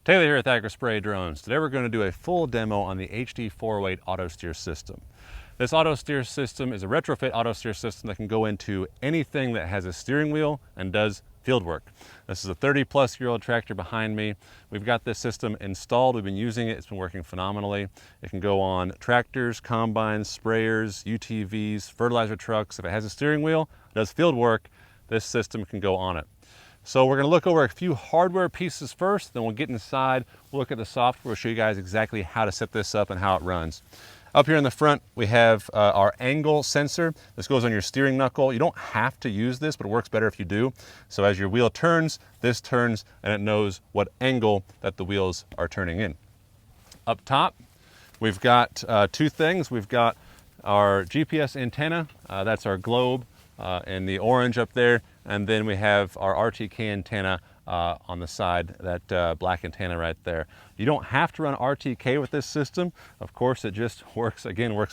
Taylor here with Agri Drones. Today we're going to do a full demo on the HD408 AutoSteer system. This AutoSteer system is a retrofit AutoSteer system that can go into anything that has a steering wheel and does field work. This is a 30-plus-year-old tractor behind me. We've got this system installed. We've been using it. It's been working phenomenally. It can go on tractors, combines, sprayers, UTVs, fertilizer trucks. If it has a steering wheel, does field work, this system can go on it. So we're going to look over a few hardware pieces first, then we'll get inside, we'll look at the software, we'll show you guys exactly how to set this up and how it runs. Up here in the front, we have our angle sensor. This goes on your steering knuckle. You don't have to use this, but it works better if you do. So as your wheel turns, this turns, and it knows what angle that the wheels are turning in. Up top, we've got two things. We've got our GPS antenna, that's our globe, and the orange up there. And then we have our RTK antenna on the side, that black antenna right there. You don't have to run RTK with this system. Of course, it just works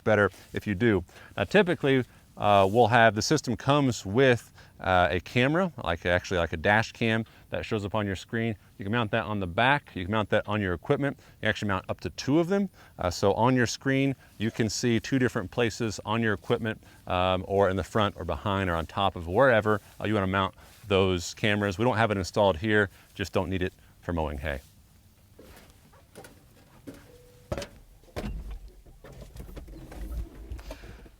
better if you do. Now, typically, we'll have, the system comes with a camera, actually like a dash cam that shows up on your screen. You can mount that on the back. You can mount that on your equipment. You actually mount up to two of them. So on your screen, you can see two different places on your equipment, or in the front or behind or on top of wherever you want to mount those cameras. We don't have it installed here, just don't need it for mowing hay.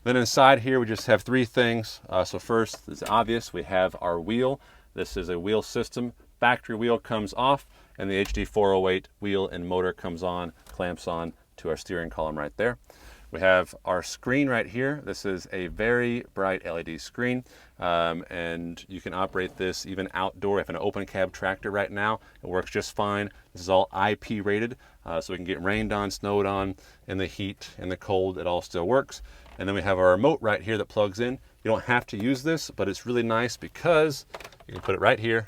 Then inside here, we just have three things. So first, it's obvious, we have our wheel. This is a wheel system. Factory wheel comes off, and the HD408 wheel and motor comes on, clamps on to our steering column right there. We have our screen right here. This is a very bright LED screen, and you can operate this even outdoor. We have an open cab tractor right now. It works just fine. This is all IP rated, so we can get rained on, snowed on, in the heat, in the cold, it all still works. And then we have our remote right here that plugs in. You don't have to use this, but it's really nice because you can put it right here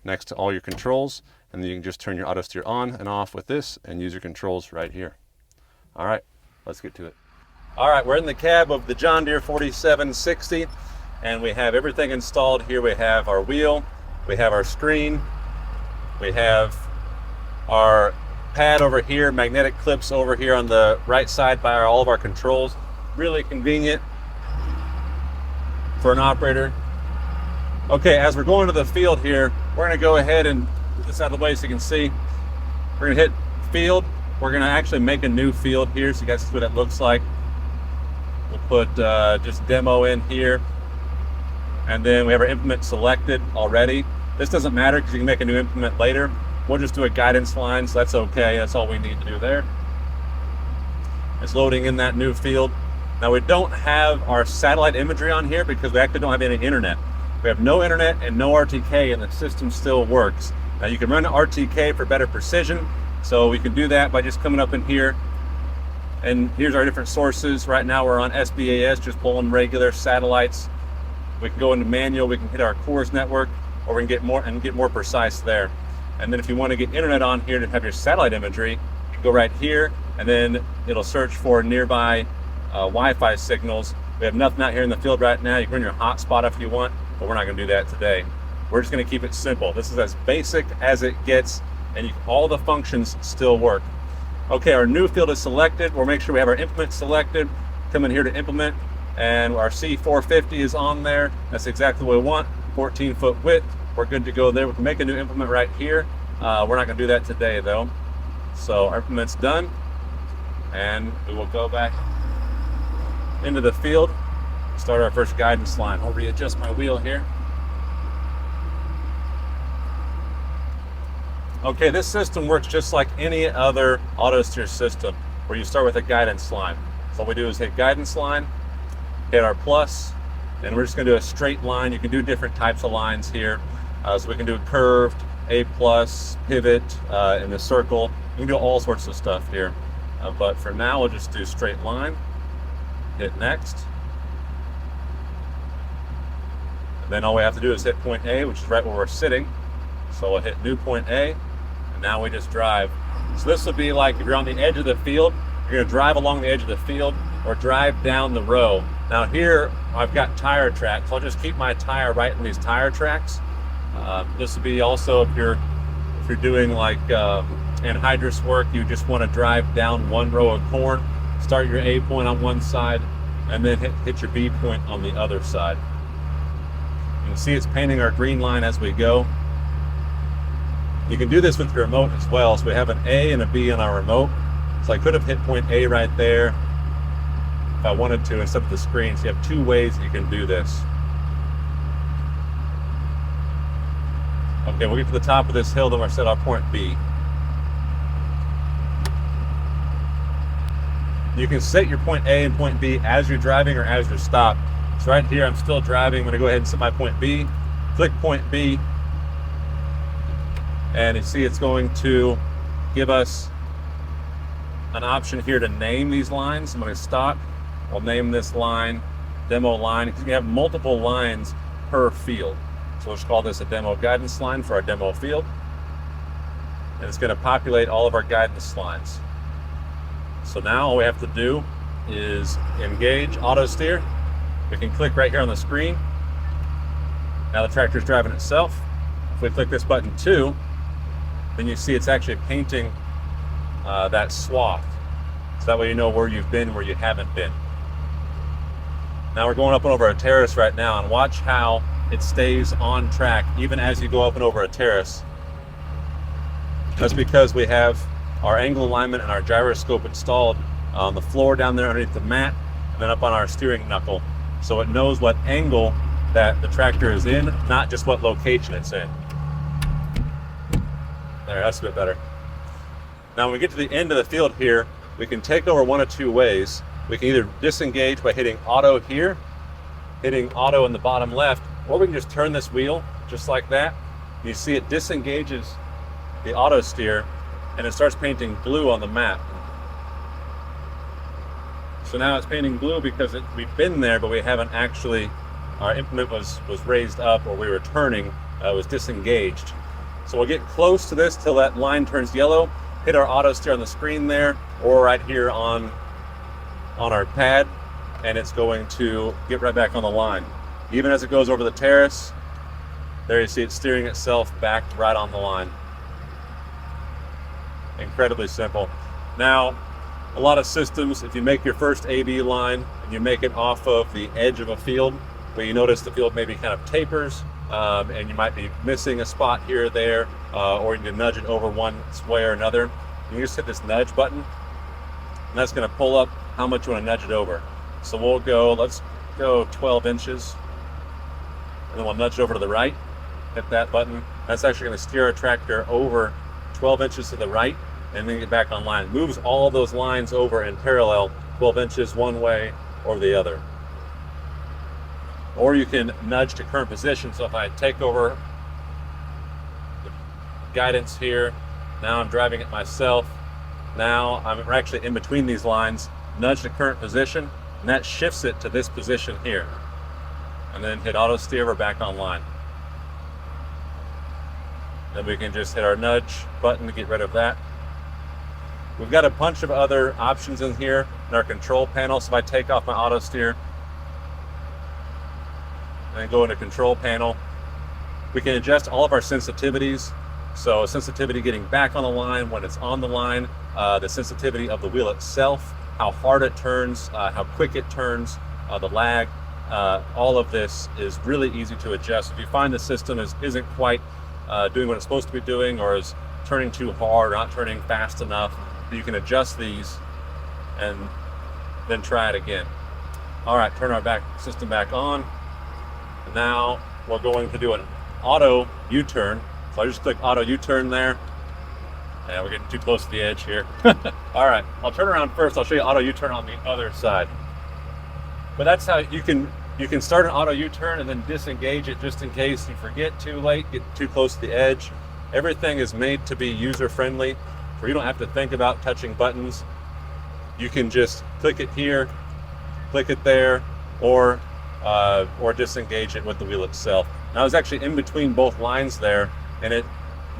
next to all your controls, and then you can just turn your AutoSteer on and off with this and use your controls right here. All right, let's get to it. All right, we're in the cab of the John Deere 4760, and we have everything installed here. We have our wheel, we have our screen, we have our pad over here, magnetic clips over here on the right side by all of our controls. Really convenient for an operator. Okay, as we're going to the field here, we're going to go ahead and get this out of the way so you can see. We're going to hit field. We're going to actually make a new field here so you guys see what it looks like. We'll put just demo in here, and then we have our implement selected already. This doesn't matter because you can make a new implement later. We'll just do a guidance line, so that's okay. That's all we need to do there. It's loading in that new field. Now, we don't have our satellite imagery on here because we actually don't have any internet. We have no internet and no RTK, and the system still works. Now, you can run RTK for better precision, so we can do that by just coming up in here. And here's our different sources. Right now, we're on SBAS, just pulling regular satellites. We can go into manual, we can hit our CORS network, or we can get more precise there. And then if you want to get internet on here to have your satellite imagery, you can go right here, and then it'll search for nearby Wi-Fi signals. We have nothing out here in the field right now. You can run your hotspot if you want, but we're not going to do that today. We're just going to keep it simple. This is as basic as it gets, and all the functions still work. Okay, our new field is selected. We'll make sure we have our implement selected. Come in here to implement, and our C450 is on there. That's exactly what we want, 14-foot width. We're good to go there. We can make a new implement right here. We're not going to do that today, though. So our implement's done, and we will go back into the field, start our first guidance line. I'll readjust my wheel here. Okay, this system works just like any other AutoSteer system where you start with a guidance line. So all we do is hit guidance line, hit our plus, and we're just going to do a straight line. You can do different types of lines here. So we can do curved, A+, pivot, in the circle. We can do all sorts of stuff here. But for now, we'll just do straight line. Hit next. And then all we have to do is hit point A, which is right where we're sitting. So we'll hit new point A, and now we just drive. So this would be like if you're on the edge of the field, you're gonna drive along the edge of the field or drive down the row. Now here, I've got tire tracks. I'll just keep my tire right in these tire tracks. This would be also if you're doing like and hydrous work, you just want to drive down one row of corn, start your A point on one side, and then hit your B point on the other side. You can see it's painting our green line as we go. You can do this with your remote as well. So we have an A and a B on our remote. So I could have hit point A right there if I wanted to instead of the screen. So you have two ways that you can do this. Okay, we'll get to the top of this hill, then we'll set our point B. You can set your point A and point B as you're driving or as you're stopped. So right here, I'm still driving. I'm going to go ahead and set my point B. Click point B. And you see it's going to give us an option here to name these lines. I'm going to stop. I'll name this line demo line, because we have multiple lines per field. So let's call this a demo guidance line for our demo field. And it's going to populate all of our guidance lines. So now all we have to do is engage auto steer. We can click right here on the screen. Now the tractor's driving itself. If we click this button 2, then you see it's actually painting that swath. So that way you know where you've been, where you haven't been. Now we're going up and over a terrace right now, and watch how it stays on track even as you go up and over a terrace. That's because we have our angle alignment and our gyroscope installed on the floor down there underneath the mat, and then up on our steering knuckle. So it knows what angle that the tractor is in, not just what location it's in. There, that's a bit better. Now when we get to the end of the field here, we can take over one of two ways. We can either disengage by hitting auto here, hitting auto in the bottom left, or we can just turn this wheel just like that. You see it disengages the auto steer and it starts painting blue on the map. So now it's painting blue because we've been there, but we haven't actually, our implement was raised up, or we were turning, was disengaged. So we'll get close to this till that line turns yellow, hit our auto steer on the screen there, or right here on our pad, and it's going to get right back on the line. Even as it goes over the terrace, there you see it steering itself back right on the line. Incredibly simple. Now, a lot of systems, if you make your first AB line and you make it off of the edge of a field, where you notice the field maybe kind of tapers, and you might be missing a spot here or there, or you can nudge it over one way or another, you just hit this nudge button, and that's going to pull up how much you want to nudge it over. So we'll go, let's go 12 inches, and then we'll nudge it over to the right, hit that button. That's actually going to steer our tractor over 12 inches to the right, and then get back online. It moves all those lines over in parallel, 12 inches one way or the other. Or you can nudge to current position. So if I take over the guidance here, now I'm driving it myself. Now I'm actually in between these lines, nudge to current position, and that shifts it to this position here. And then hit auto steer, we're back online. Then we can just hit our nudge button to get rid of that. We've got a bunch of other options in here in our control panel. So if I take off my auto steer and go into control panel, we can adjust all of our sensitivities. So sensitivity getting back on the line, when it's on the line, the sensitivity of the wheel itself, how hard it turns, how quick it turns, the lag, all of this is really easy to adjust. If you find the system isn't quite doing what it's supposed to be doing, or is turning too hard or not turning fast enough, you can adjust these and then try it again. All right, turn our system back on. And now we're going to do an auto U-turn. So I just click auto U-turn there. Yeah, we're getting too close to the edge here. All right, I'll turn around first. I'll show you auto U-turn on the other side. But that's how you can start an auto U-turn and then disengage it just in case you forget too late, get too close to the edge. Everything is made to be user-friendly, where you don't have to think about touching buttons. You can just click it here, click it there, or disengage it with the wheel itself. Now I was actually in between both lines there, and it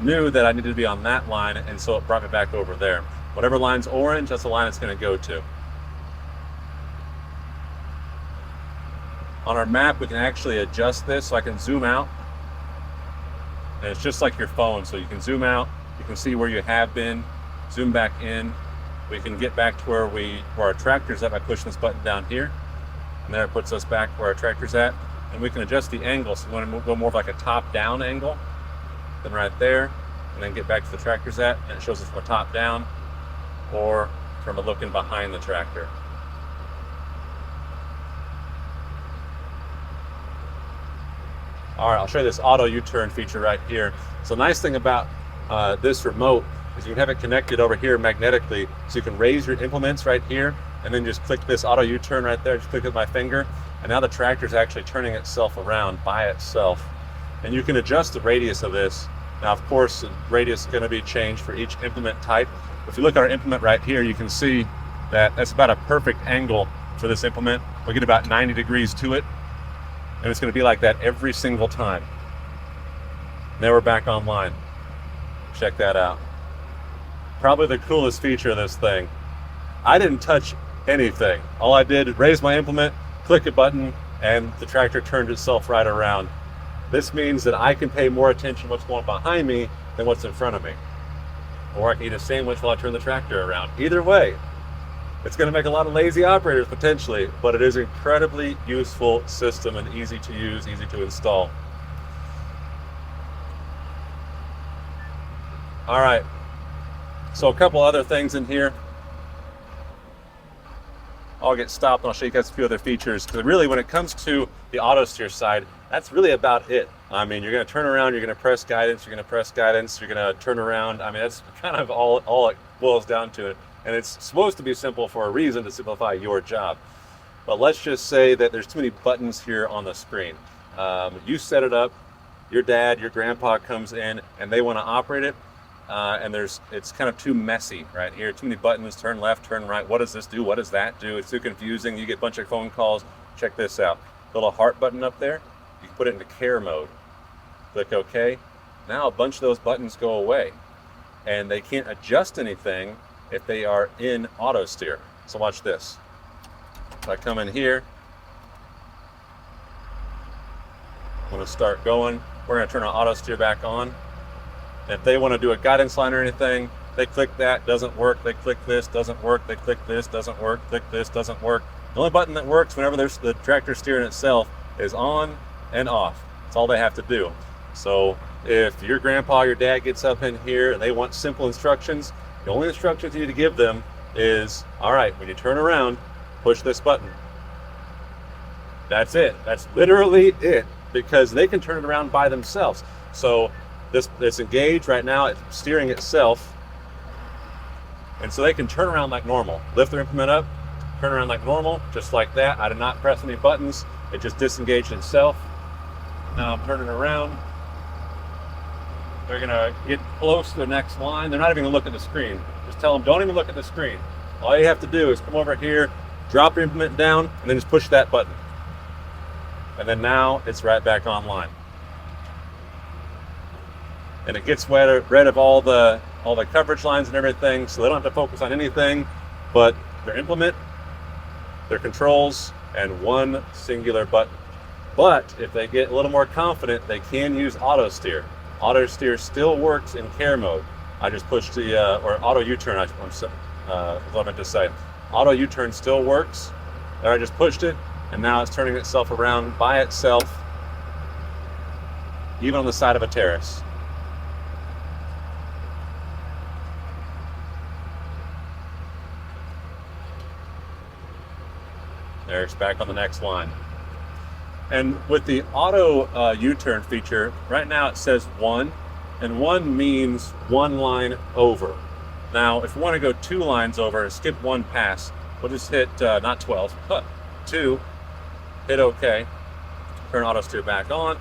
knew that I needed to be on that line, and so it brought me back over there. Whatever line's orange, that's the line it's going to go to. On our map, we can actually adjust this, so I can zoom out. And it's just like your phone, so you can zoom out, You can see where you have been, zoom back in. We can get back to where our tractor's at by pushing this button down here. And there it puts us back where our tractor's at. And we can adjust the angle. So we want to go more of like a top-down angle. Then right there, and then get back to the tractor's at, and it shows us from a top-down or from a looking behind the tractor. All right, I'll show you this auto U-turn feature right here. So the nice thing about this remote is you can have it connected over here magnetically, so you can raise your implements right here, and then just click this auto U-turn right there, just click with my finger, and now the tractor is actually turning itself around by itself. And you can adjust the radius of this. Now, of course, the radius is going to be changed for each implement type. If you look at our implement right here, you can see that that's about a perfect angle for this implement. We'll get about 90 degrees to it, and it's going to be like that every single time. Now we're back online. Check that out. Probably the coolest feature of this thing. I didn't touch anything. All I did, raise my implement, click a button, and the tractor turned itself right around. This means that I can pay more attention to what's going behind me than what's in front of me. Or I can eat a sandwich while I turn the tractor around. Either way, it's going to make a lot of lazy operators potentially, but it is an incredibly useful system and easy to use, easy to install. All right, so a couple other things in here. I'll get stopped and I'll show you guys a few other features, because really when it comes to the AutoSteer side, that's really about it. I mean, you're going to turn around, you're going to press guidance, you're going to press guidance, you're going to turn around. I mean, that's kind of all it boils down to. And it's supposed to be simple for a reason, to simplify your job. But let's just say that there's too many buttons here on the screen. You set it up, your dad, your grandpa comes in and they want to operate it. And it's kind of too messy right here. Too many buttons, turn left, turn right. What does this do? What does that do? It's too confusing. You get a bunch of phone calls. Check this out. Little heart button up there. You can put it into care mode. Click OK. Now a bunch of those buttons go away. And they can't adjust anything if they are in AutoSteer. So watch this. If I come in here, I'm going to start going. We're going to turn our AutoSteer back on. If they want to do a guidance line or anything, they click that, doesn't work. They click this, doesn't work. They click this, doesn't work. Click this, doesn't work. The only button that works whenever there's the tractor steering itself is on and off. That's all they have to do. So if your grandpa or your dad gets up in here and they want simple instructions, the only instructions you need to give them is, all right, when you turn around, push this button. That's it. That's literally it, because they can turn it around by themselves. So it's engaged right now, it's steering itself, and so they can turn around like normal. Lift their implement up, turn around like normal, just like that. I did not press any buttons, it just disengaged itself. Now I'm turning around. They're gonna get close to the next line. They're not even gonna look at the screen. Just tell them, don't even look at the screen. All you have to do is come over here, drop your implement down, and then just push that button. And then now it's right back online. And it gets rid of all the coverage lines and everything, so they don't have to focus on anything but their implement, their controls, and one singular button. But if they get a little more confident, they can use AutoSteer. AutoSteer still works in care mode. I just pushed the, or auto U-turn, what I meant to say. Auto U-turn still works. There, I just pushed it, and now it's turning itself around by itself, even on the side of a terrace. There, it's back on the next line. And with the auto U-turn feature, right now it says 1, and 1 means one line over. Now, if we want to go 2 lines over, skip 1 pass, we'll just hit, not 12, but 2, hit OK, turn AutoSteer back on,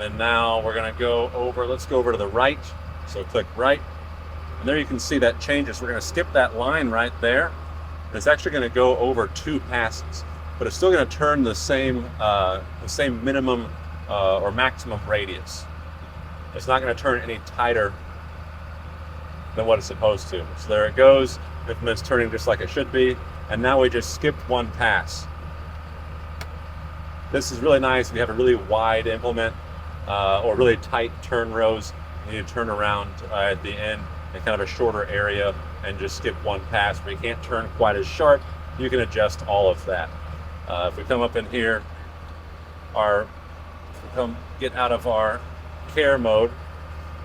and now we're going to go over, let's go over to the right, so click right, and there you can see that changes. We're going to skip that line right there. It's actually going to go over 2 passes, but it's still going to turn the same minimum or maximum radius. It's not going to turn any tighter than what it's supposed to. So there it goes. The implement's turning just like it should be, and now we just skipped 1 pass. This is really nice if you have a really wide implement or really tight turn rows. you need to turn around at the end in kind of a shorter area and just skip one pass where you can't turn quite as sharp, you can adjust all of that. If we come up in here, get out of our care mode,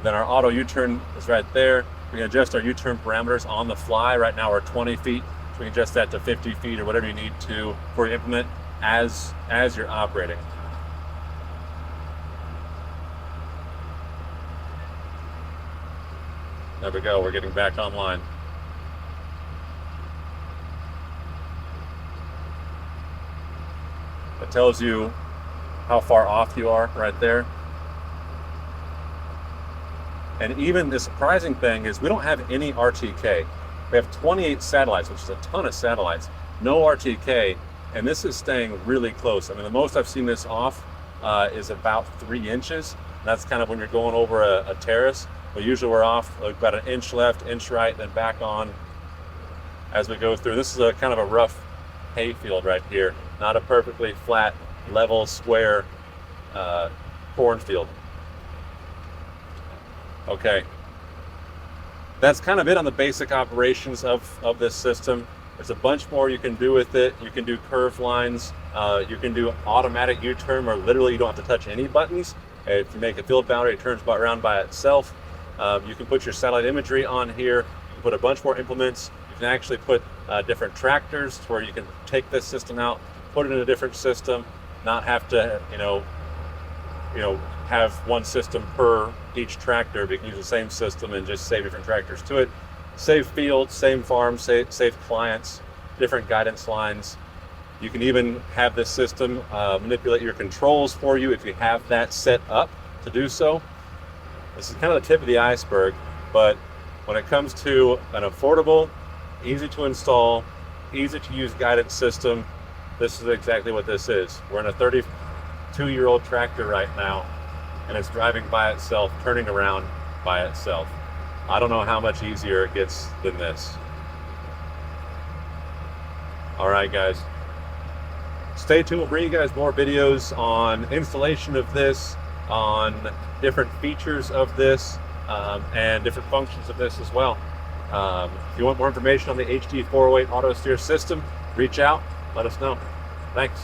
then our auto U-turn is right there. We can adjust our U-turn parameters on the fly. Right now we're 20 feet, so we can adjust that to 50 feet or whatever you need to for your implement as you're operating. There we go, we're getting back online. It tells you how far off you are right there. And even the surprising thing is we don't have any RTK. We have 28 satellites, which is a ton of satellites, no RTK, and this is staying really close. I mean, the most I've seen this off is about 3 inches. That's kind of when you're going over a terrace. But usually we're off about an inch left, inch right, then back on as we go through. This is a kind of a rough hay field right here, not a perfectly flat, level, square cornfield. Okay, that's kind of it on the basic operations of this system. There's a bunch more you can do with it. You can do curved lines. You can do automatic U-turn, where literally you don't have to touch any buttons. If you make a field boundary, it turns around by itself. You can put your satellite imagery on here. You can put a bunch more implements. You can actually put different tractors where you can take this system out, put it in a different system, not have to, have one system per each tractor, but you can use the same system and just save different tractors to it. Save fields, same farms, save clients, different guidance lines. You can even have this system manipulate your controls for you if you have that set up to do so. This is kind of the tip of the iceberg, but when it comes to an affordable, easy to install, easy to use guidance system, this is exactly what this is. We're in a 32-year-old tractor right now, and it's driving by itself, turning around by itself. I don't know how much easier it gets than this. All right, guys. Stay tuned. We'll bring you guys more videos on installation of this, on different features of this, and different functions of this as well. If you want more information on the HD408 AutoSteer system, reach out, let us know. Thanks.